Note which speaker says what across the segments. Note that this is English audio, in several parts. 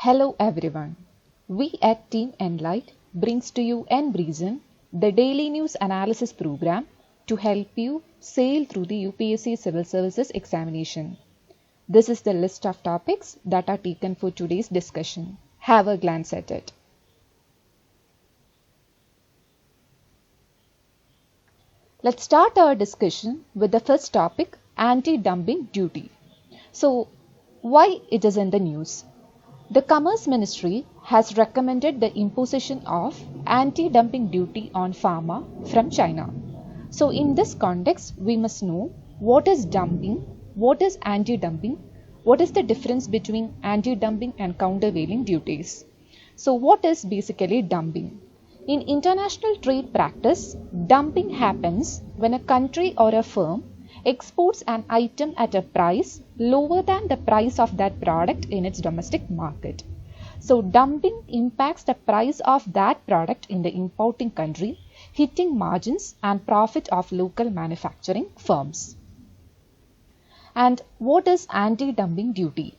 Speaker 1: Hello everyone. We at Team Enlight brings to you Enreason, the daily news analysis program to help you sail through the UPSC Civil Services examination. This is the list of topics that are taken for today's discussion. Have a glance at it. Let's start our discussion with the first topic, anti-dumping duty. So, why it is in the news? The Commerce Ministry has recommended the imposition of anti-dumping duty on pharma from China. So in this context, we must know what is dumping, what is anti-dumping, what is the difference between anti-dumping and countervailing duties. So what is basically dumping? In international trade practice, dumping happens when a country or a firm exports an item at a price lower than the price of that product in its domestic market. So dumping impacts the price of that product in the importing country, hitting margins and profit of local manufacturing firms. And what is anti-dumping duty?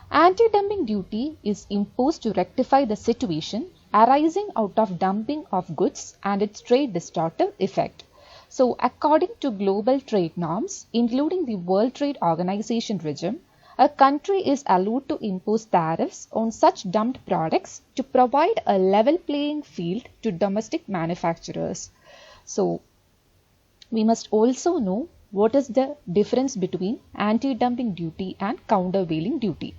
Speaker 1: Anti-dumping duty is imposed to rectify the situation arising out of dumping of goods and its trade distortive effect. So, according to global trade norms, including the World Trade Organization regime, a country is allowed to impose tariffs on such dumped products to provide a level playing field to domestic manufacturers. So, we must also know what is the difference between anti-dumping duty and countervailing duty.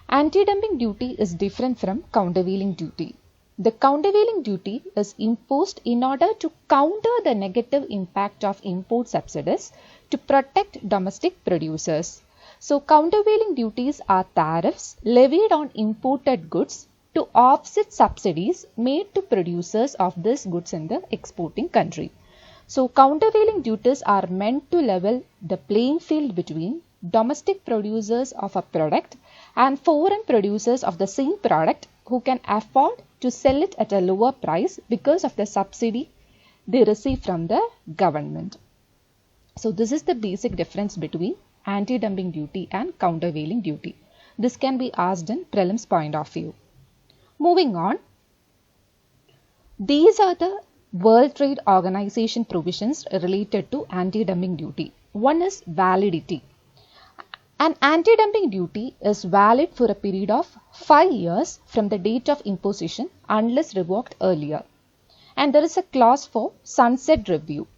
Speaker 1: Anti-dumping duty is different from countervailing duty. The countervailing duty is imposed in order to counter the negative impact of import subsidies to protect domestic producers. So, countervailing duties are tariffs levied on imported goods to offset subsidies made to producers of these goods in the exporting country. So, countervailing duties are meant to level the playing field between domestic producers of a product and foreign producers of the same product who can afford to sell it at a lower price because of the subsidy they receive from the government. So this is the basic difference between anti-dumping duty and countervailing duty. This can be asked in prelims point of view. Moving on, these are the World Trade Organization provisions related to anti-dumping duty. One is validity. An anti-dumping duty is valid for a period of 5 years from the date of imposition unless revoked earlier. And there is a clause for sunset review.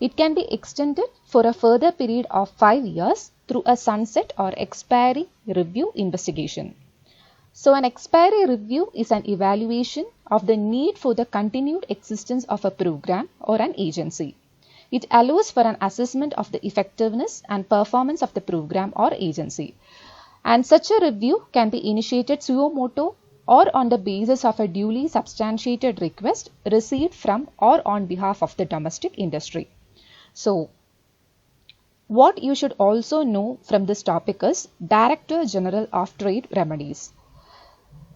Speaker 1: It can be extended for a further period of 5 years through a sunset or expiry review investigation. So an expiry review is an evaluation of the need for the continued existence of a program or an agency. It allows for an assessment of the effectiveness and performance of the program or agency. And such a review can be initiated suo motu or on the basis of a duly substantiated request received from or on behalf of the domestic industry. So, what you should also know from this topic is Director General of Trade Remedies.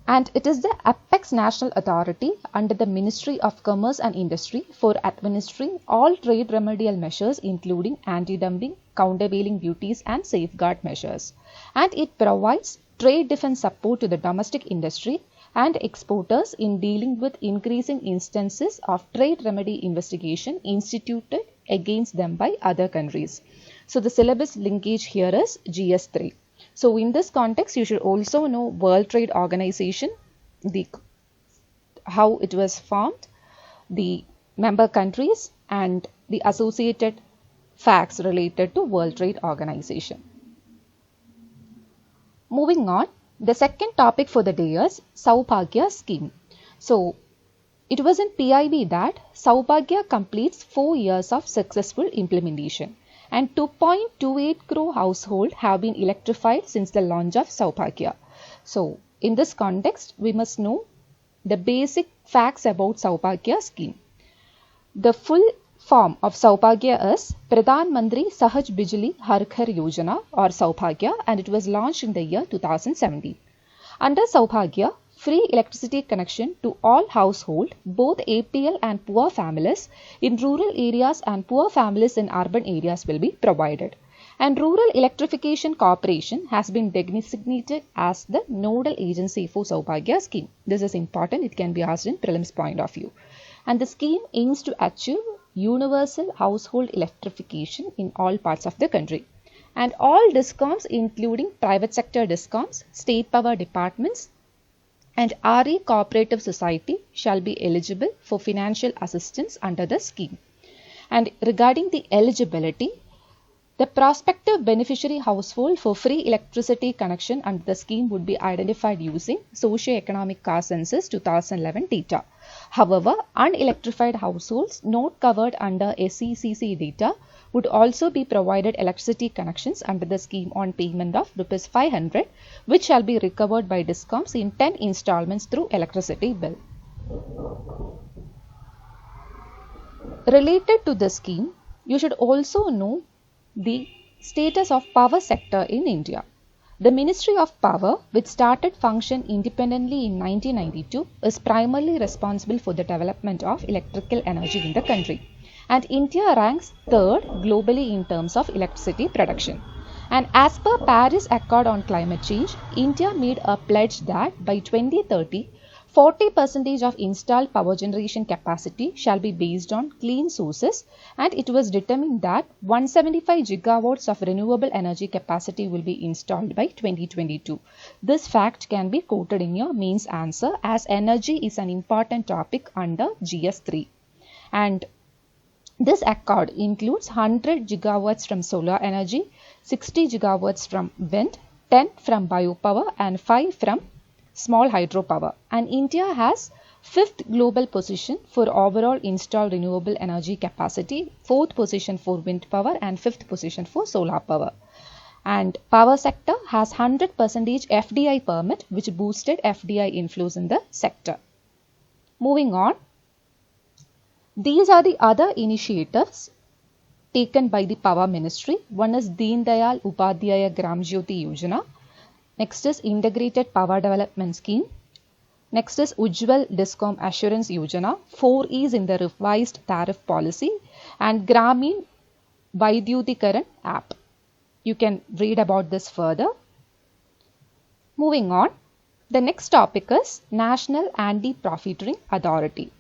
Speaker 1: And it is the apex national authority under the Ministry of Commerce and Industry for administering all trade remedial measures including anti-dumping, countervailing duties and safeguard measures. And it provides trade defense support to the domestic industry and exporters in dealing with increasing instances of trade remedy investigation instituted against them by other countries. So the syllabus linkage here is GS3. So in this context, you should also know World Trade Organization, how it was formed, the member countries and the associated facts related to World Trade Organization. Moving on, the second topic for the day is Saubhagya scheme. So it was in PIB that Saubhagya completes 4 years of successful implementation. And 2.28 crore households have been electrified since the launch of Saubhagya. So, in this context, we must know the basic facts about Saubhagya scheme. The full form of Saubhagya is Pradhan Mantri Sahaj Bijli Har Ghar Yojana or Saubhagya, and it was launched in the year 2017. Under Saubhagya, free electricity connection to all households, both APL and poor families in rural areas and poor families in urban areas will be provided. And Rural Electrification Corporation has been designated as the nodal agency for Saubhagya scheme. This is important. It can be asked in prelims point of view. And the scheme aims to achieve universal household electrification in all parts of the country. And all DISCOMs, including private sector DISCOMs, state power departments, and RE cooperative society shall be eligible for financial assistance under the scheme. And regarding the eligibility, the prospective beneficiary household for free electricity connection under the scheme would be identified using Socio-Economic Caste Census 2011 data. However, unelectrified households not covered under SECC data would also be provided electricity connections under the scheme on payment of Rs 500, which shall be recovered by DISCOMs in 10 installments through electricity bill. Related to the scheme, you should also know the status of power sector in India. The Ministry of Power, which started function independently in 1992, is primarily responsible for the development of electrical energy in the country. And India ranks third globally in terms of electricity production. And as per Paris Accord on Climate Change, India made a pledge that by 2030, 40% of installed power generation capacity shall be based on clean sources, and it was determined that 175 gigawatts of renewable energy capacity will be installed by 2022. This fact can be quoted in your mains answer, as energy is an important topic under GS3. And this accord includes 100 gigawatts from solar energy, 60 gigawatts from wind, 10 from biopower, and 5 from small hydropower. And India has 5th global position for overall installed renewable energy capacity, 4th position for wind power, and 5th position for solar power. And power sector has 100% FDI permit, which boosted FDI inflows in the sector. Moving on, these are the other initiatives taken by the Power Ministry. One is Deen Dayal Upadhyaya Gram Jyoti Yojana. Next is Integrated Power Development Scheme. Next is Ujjwal Discom Assurance Yojana. 4 is in the revised tariff policy, and Gramin Vaidyutikaran app. You can read about this further. Moving on, the next topic is National Anti-Profiteering Authority.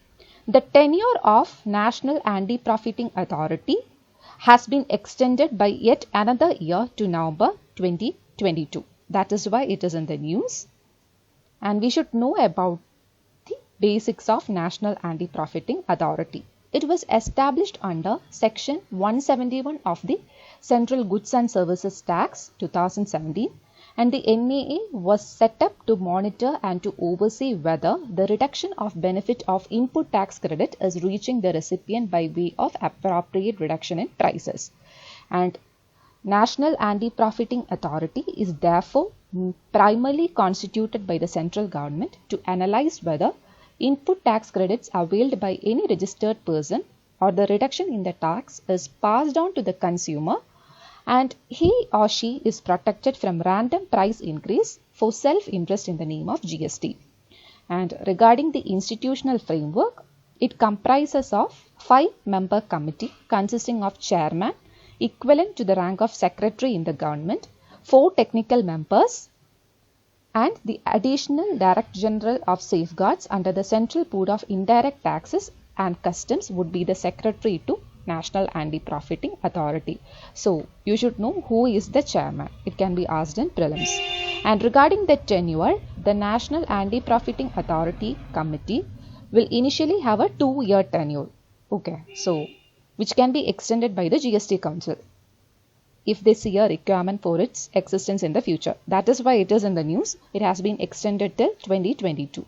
Speaker 1: The tenure of National Anti-Profiteering Authority has been extended by yet another year to November 2022. That is why it is in the news. And we should know about the basics of National Anti-Profiteering Authority. It was established under Section 171 of the Central Goods and Services Tax 2017, and the NAA was set up to monitor and to oversee whether the reduction of benefit of input tax credit is reaching the recipient by way of appropriate reduction in prices. And National Anti-Profiteering Authority is therefore primarily constituted by the central government to analyze whether input tax credits availed by any registered person or the reduction in the tax is passed on to the consumer, and he or she is protected from random price increase for self-interest in the name of GST. And regarding the institutional framework, it comprises of 5-member committee consisting of chairman, equivalent to the rank of secretary in the government, 4 technical members, and the additional Director General of Safeguards under the Central Board of Indirect Taxes and Customs would be the secretary to National Anti-Profiteering Authority. So, you should know who is the chairman. It can be asked in prelims. And regarding the tenure, the National Anti-Profiteering Authority Committee will initially have a 2-year tenure. Okay, so which can be extended by the GST Council if they see a requirement for its existence in the future. That is why it is in the news. It has been extended till 2022.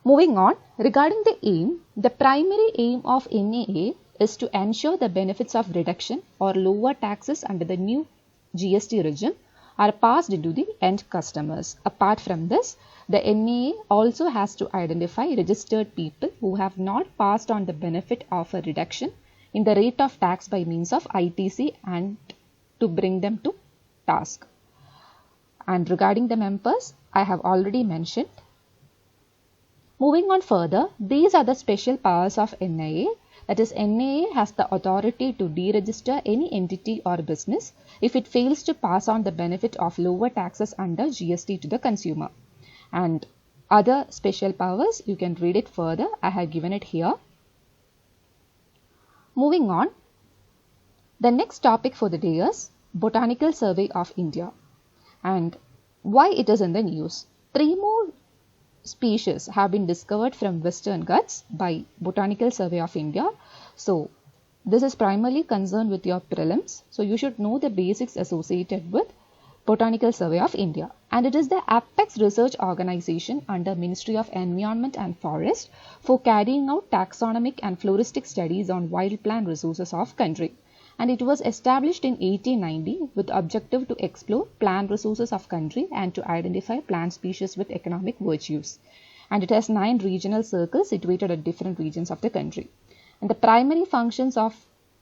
Speaker 1: Moving on, regarding the aim, the primary aim of NAA is to ensure the benefits of reduction or lower taxes under the new GST regime are passed into the end customers. Apart from this, the NAA also has to identify registered people who have not passed on the benefit of a reduction in the rate of tax by means of ITC and to bring them to task. And regarding the members, I have already mentioned. Moving on further, these are the special powers of NAA. That is, NAA has the authority to deregister any entity or business if it fails to pass on the benefit of lower taxes under GST to the consumer. And other special powers, you can read it further. I have given it here. Moving on, the next topic for the day is Botanical Survey of India and why it is in the news. 3 more species have been discovered from Western Ghats by Botanical Survey of India. So this is primarily concerned with your prelims. So you should know the basics associated with Botanical Survey of India, and it is the apex research organization under Ministry of Environment and Forest for carrying out taxonomic and floristic studies on wild plant resources of country. And it was established in 1890 with the objective to explore plant resources of country and to identify plant species with economic virtues. And it has 9 regional circles situated at different regions of the country. And the primary functions of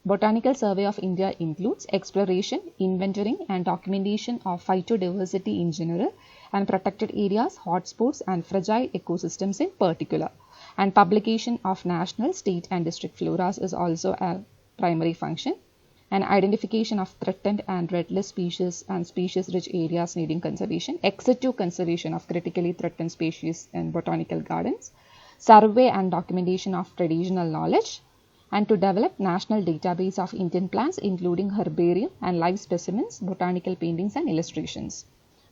Speaker 1: Botanical Survey of India includes exploration, inventorying and documentation of phytodiversity in general and protected areas, hotspots and fragile ecosystems in particular. And publication of national, state and district floras is also a primary function. And identification of threatened and red list species and species-rich areas needing conservation, executive conservation of critically threatened species in botanical gardens, survey and documentation of traditional knowledge, and to develop national database of Indian plants including herbarium and live specimens, botanical paintings and illustrations.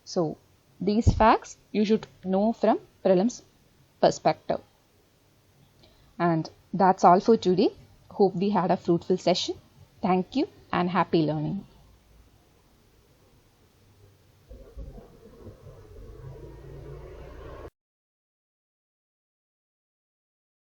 Speaker 1: So these facts you should know from prelims perspective. And that's all for today. Hope we had a fruitful session. Thank you and happy learning.